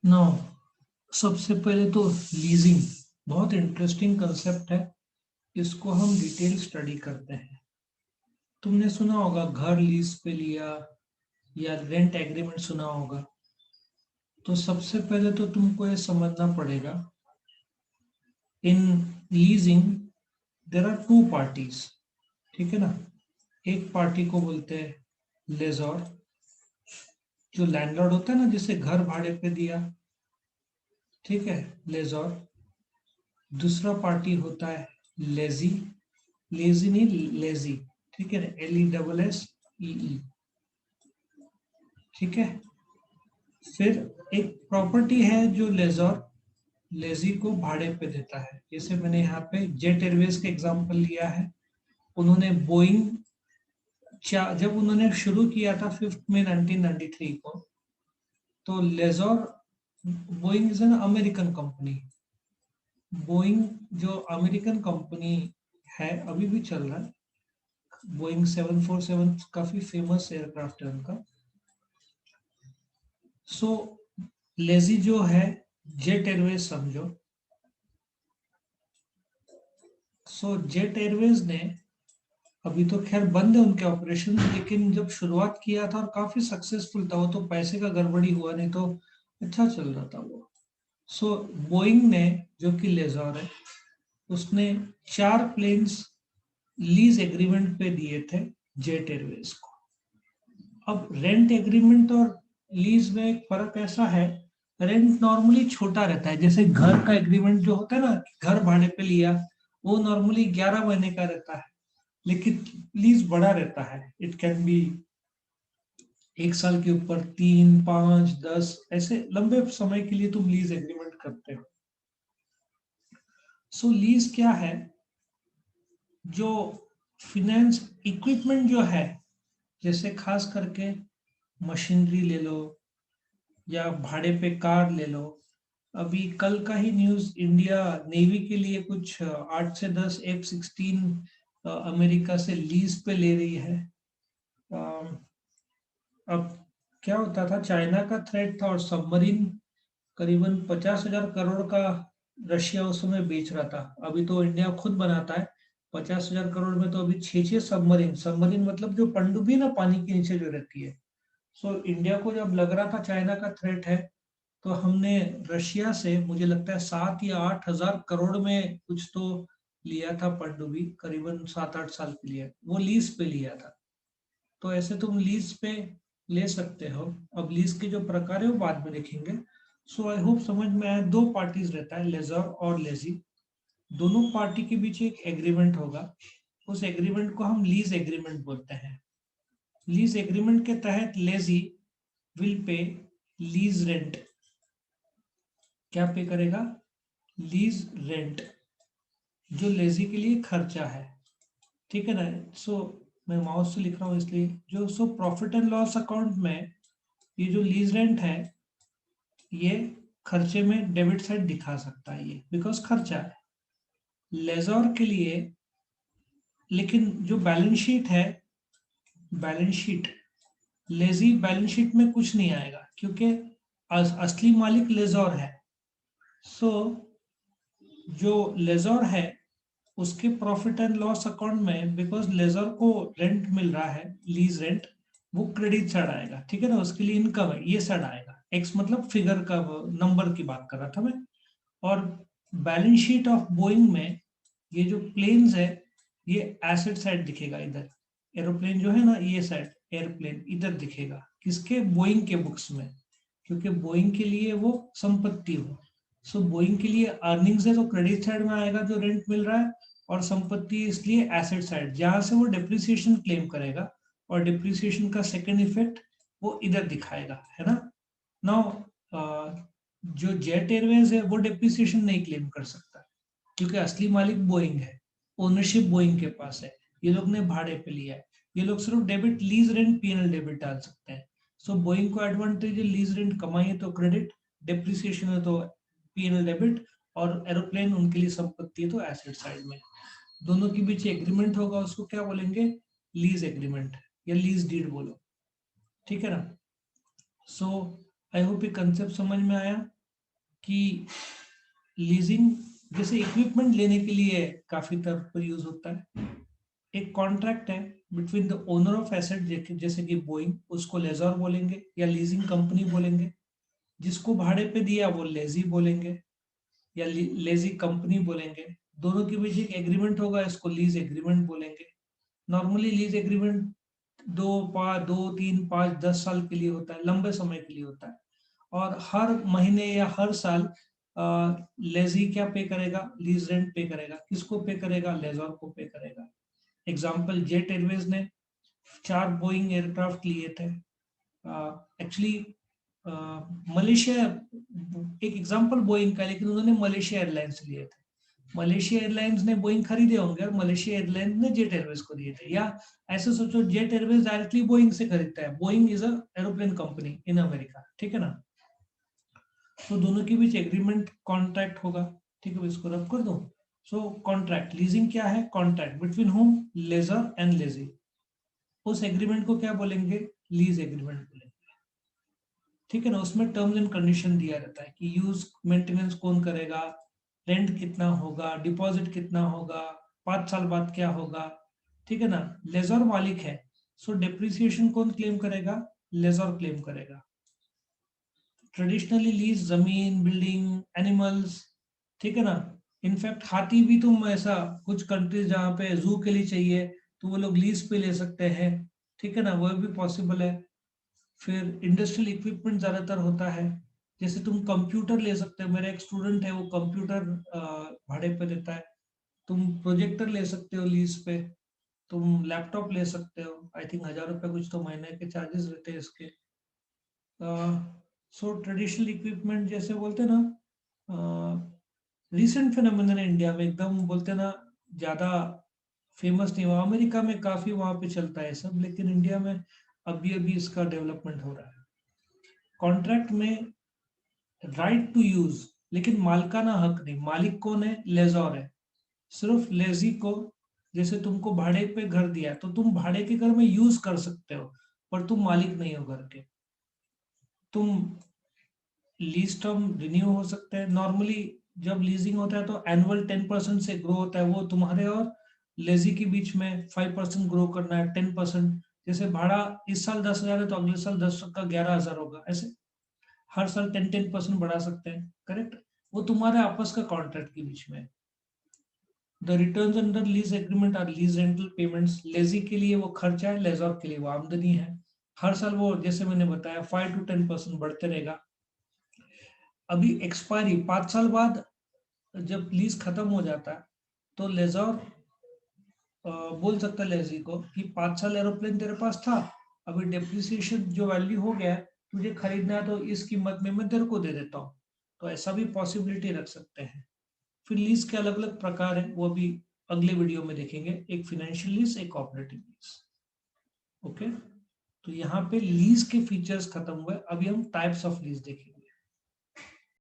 No, सबसे पहले तो लीजिंग बहुत इंटरेस्टिंग कंसेप्ट है। इसको हम डिटेल स्टडी करते हैं। तुमने सुना होगा घर लीज पे लिया या रेंट एग्रीमेंट सुना होगा। तो सबसे पहले तो तुमको ये समझना पड़ेगा, in leasing there are two parties. ठीक है ना। एक पार्टी को बोलते हैं लेजर, जो लैंडलॉर्ड होता है ना, जिसे घर भाड़े पे दिया। ठीक है, लेजर। दूसरा पार्टी होता है लेजी, लेजी नहीं लेजी। ठीक है ना, LESSEE। ठीक है। फिर एक प्रॉपर्टी है जो लेजर लेजी को भाड़े पे देता है। जैसे मैंने यहाँ पे जेट एयरवेज का एग्जांपल लिया है। उन्होंने बोइंग, जब उन्होंने शुरू किया था 5 मई 1993 को, तो lessor, Boeing is an American company. Boeing जो अमेरिकन कंपनी है, अभी भी चल रहा है। बोइंग 747 काफी फेमस एयरक्राफ्ट है उनका। सो लेजी जो है, जेट एयरवेज समझो। सो जेट एयरवेज ने, अभी तो खैर बंद है उनके ऑपरेशन, लेकिन जब शुरुआत किया था और काफी सक्सेसफुल था वो, तो पैसे का गड़बड़ी हुआ, नहीं तो अच्छा चल रहा था वो। सो बोइंग ने, जो कि लेजर है, उसने 4 प्लेन्स लीज एग्रीमेंट पे दिए थे जेट एयरवेज को। अब रेंट एग्रीमेंट और लीज में एक फर्क ऐसा है, रेंट नॉर्मली छोटा रहता है। जैसे घर का एग्रीमेंट जो होता है ना, घर भाड़े पे लिया, वो नॉर्मली 11 महीने का रहता है। लेकिन लीज बड़ा रहता है। इट कैन बी 1 साल के ऊपर, 3, 5, 10, ऐसे लंबे समय के लिए तुम लीज एग्रीमेंट करते हो। सो लीज क्या है? जो फिनेंस इक्विपमेंट जो है, जैसे खास करके मशीनरी ले लो या भाड़े पे कार ले लो। अभी कल का ही न्यूज, इंडिया नेवी के लिए कुछ 8 से 10 F-16 अमेरिका से लीज पे ले रही है। अब क्या होता था, चाइना का थ्रेट था और सबमरीन करीबन 50,000 करोड़ का रशिया उस समय बेच रहा था। अभी तो इंडिया खुद बनाता है। 50,000 करोड़ में तो अभी 6 6 सबमरीन, सबमरीन मतलब जो पनडुब्बी ना, पानी के नीचे जो रहती है। सो इंडिया को जब लग रहा था चाइना का थ्रेट है, तो हमने रशिया से, मुझे लगता है 7 या 8 हजार करोड़ में कुछ तो लिया था पनडुब्बी, करीबन 7 8 साल के लिए, वो लीज पे लिया था। तो ऐसे तुम लीज पे ले सकते हो। अब लीज के जो प्रकार है वो बाद में देखेंगे। सो आई होप समझ में आया। दो पार्टीज रहता है, लेजर और लेजी। दोनों पार्टी के बीच एक एग्रीमेंट होगा। उस एग्रीमेंट को हम लीज एग्रीमेंट बोलते हैं। लीज एग्रीमेंट के तहत lazy will pay lease rent. क्या पे करेगा? लीज रेंट, जो लेजी के लिए खर्चा है। ठीक है ना। सो मैं माउस से लिख रहा हूँ इसलिए, जो so profit and loss account में ये जो लीज रेंट है, ये खर्चे में डेबिट साइड दिखा सकता है ये, बिकॉज खर्चा है लेजर के लिए। लेकिन जो बैलेंस शीट है, balance sheet, lazy balance sheet में कुछ नहीं आएगा, क्योंकि असली मालिक लेजर है। सो जो लेजर है, उसके प्रॉफिट एंड लॉस अकाउंट में, बिकॉज लेजर को रेंट मिल रहा है, लीज रेंट, वो क्रेडिट साइड आएगा। ठीक है ना, उसके लिए इनकम है, ये साइड आएगा। एक्स मतलब फिगर का, नंबर की बात कर रहा था मैं। और बैलेंस शीट ऑफ बोइंग में ये जो प्लेन्स है, ये एसेट साइड दिखेगा इधर। एरोप्लेन जो है ना, ये साइड एयरप्लेन इधर दिखेगा, किसके? बोइंग के बुक्स में। क्योंकि बोइंग के लिए वो संपत्ति हो। सो बोइंग के लिए अर्निंग्स है तो क्रेडिट साइड में आएगा जो रेंट मिल रहा है, और संपत्ति इसलिए एसेट साइड, जहां से वो डिप्रिसिएशन क्लेम करेगा। और डिप्रिसिएशन का सेकेंड इफेक्ट वो इधर दिखाएगा, है ना। नाउ जो जेट एयरवेज है वो डिप्रिसिएशन नहीं क्लेम कर सकता, क्योंकि असली मालिक बोइंग है, ओनरशिप बोइंग के पास है। ये लोग ने भाड़े पे लिया है। ये लोग सिर्फ debit, lease rent, PNL debit डाल सकते हैं। सो बोइंग को एडवांटेज है, लीज रेंट कमाई है तो क्रेडिट, डिप्रिसिएशन है तो पीएनएल डेबिट, और एरोप्लेन उनके लिए संपत्ति है तो एसेट साइड में। दोनों के बीच एग्रीमेंट होगा, उसको क्या बोलेंगे? लीज एग्रीमेंट या लीज डीड बोलो। ठीक है ना। सो आई होप ये कंसेप्ट समझ में आया। कि लीजिंग जैसे इक्विपमेंट लेने के लिए काफी तरह पर यूज होता है। एक कॉन्ट्रैक्ट है between the owner of asset, जैसे कि बोइंग, उसको लेजर बोलेंगे या लीजिंग कंपनी बोलेंगे। जिसको भाड़े पे दिया वो लेजी बोलेंगे या लेजी कंपनी बोलेंगे। दोनों के बीच एक एग्रीमेंट होगा, इसको लीज एग्रीमेंट बोलेंगे। नॉर्मली लीज एग्रीमेंट 2, 3, 5, 10 साल के लिए होता है, लंबे समय के लिए होता है। और हर महीने या हर साल लेजी क्या पे करेगा, लीज रेंट पे करेगा। किसको पे करेगा, लेजर को पे करेगा। एग्जाम्पल, जेट एयरवेज ने 4 बोइंग एयरक्राफ्ट लिए थे। एक्चुअली मलेशिया, एक एग्जांपल बोइंग का, लेकिन उन्होंने मलेशिया एयरलाइंस लिए थे। मलेशिया एयरलाइंस ने बोइंग खरीदे होंगे और मलेशिया एयरलाइंस ने जेट एयरवेज को दिए थे। या ऐसे सोचो, जेट एयरवेज डायरेक्टली बोइंग से खरीदता है। Boeing is a aeroplane company in America, ठीक है ना। तो दोनों के बीच एग्रीमेंट कॉन्ट्रैक्ट होगा। ठीक है, इसको रब कर दो। सो कॉन्ट्रैक्ट, लीजिंग क्या है, contract between home, lessor and lessee. उस एग्रीमेंट को क्या बोलेंगे, लीज एग्रीमेंट बोलेंगे। ठीक है ना। उसमें टर्म्स एंड कंडीशन दिया रहता है कि यूज मेंटेनेंस कौन करेगा, रेंट कितना होगा, डिपॉजिट कितना होगा, 5 साल बाद क्या होगा। ठीक है ना। लेजर मालिक है, सो डेप्रिसिएशन कौन क्लेम करेगा, लेजर क्लेम करेगा। ट्रेडिशनली लीज जमीन, बिल्डिंग, एनिमल्स, ठीक है ना। इनफैक्ट हाथी भी तुम ऐसा, कुछ कंट्रीज जहाँ पे जू के लिए चाहिए तो वो लोग लीज पे ले सकते हैं। ठीक है ना, वो भी पॉसिबल है। फिर इंडस्ट्रियल इक्विपमेंट ज्यादातर होता है। जैसे तुम कंप्यूटर ले सकते हो, मेरा एक स्टूडेंट है वो कंप्यूटर भाड़े पे देता है। तुम प्रोजेक्टर ले सकते हो लीज पे। तुम लैपटॉप ले सकते हो, आई थिंक 1000 रुपये कुछ तो महीने के चार्जेस रहते हैं इसके। सो ट्रेडिशनल इक्विपमेंट जैसे बोलते हैं ना, रिसेंट फिनोमिनन है इंडिया में, एकदम बोलते हैं ना, ज्यादा फेमस नहीं हुआ। अमेरिका में काफी वहां पे चलता है सब, लेकिन इंडिया में अभी अभी इसका डेवलपमेंट हो रहा है। कॉन्ट्रैक्ट में राइट टू यूज, लेकिन मालिकाना हक नहीं। मालिक कौन है, लेजर है। सिर्फ लेजी को, जैसे तुमको भाड़े पे घर दिया है तो तुम भाड़े के घर में यूज कर सकते हो, पर तुम मालिक नहीं हो घर के। तुम लीज टर्म रिन्यू हो सकते हैं। नॉर्मली जब लीजिंग होता है तो एनुअल 10% से ग्रो होता है, वो तुम्हारे और लेजी के बीच में 5% ग्रो करना है, 10%। जैसे भाड़ा इस साल 10,000 है तो अगले साल 10 का 11,000 होगा, ऐसे हर साल 10% बढ़ा सकते हैं, करेक्ट। वो तुम्हारे आपस का कॉन्ट्रैक्ट के बीच में। The returns under lease agreement are lease rental payments. Lessee के लिए वो खर्चा है, लेजर के लिए वो आमदनी है। हर साल वो, जैसे मैंने बताया, 5 to 10% बढ़ते रहेगा। अभी एक्सपायरी 5 साल बाद जब लीज खत्म हो जाता है तो लेजर बोल सकता है लेजी को कि 5 साल एरोप्लेन तेरे पास था, अभी डेप्रिसिएशन जो वैल्यू हो गया है, तुझे खरीदना है तो इस कीमत में मैं तेरे को दे देता हूँ। तो ऐसा भी पॉसिबिलिटी रख सकते हैं। फिर लीज के अलग अलग प्रकार हैं, वो भी अगले वीडियो में देखेंगे। एक फिनेंशियल लीज, एक ऑपरेटिंग लीज। ओके, तो यहाँ पे लीज के फीचर्स खत्म हुए, अभी हम टाइप्स ऑफ लीज देखेंगे।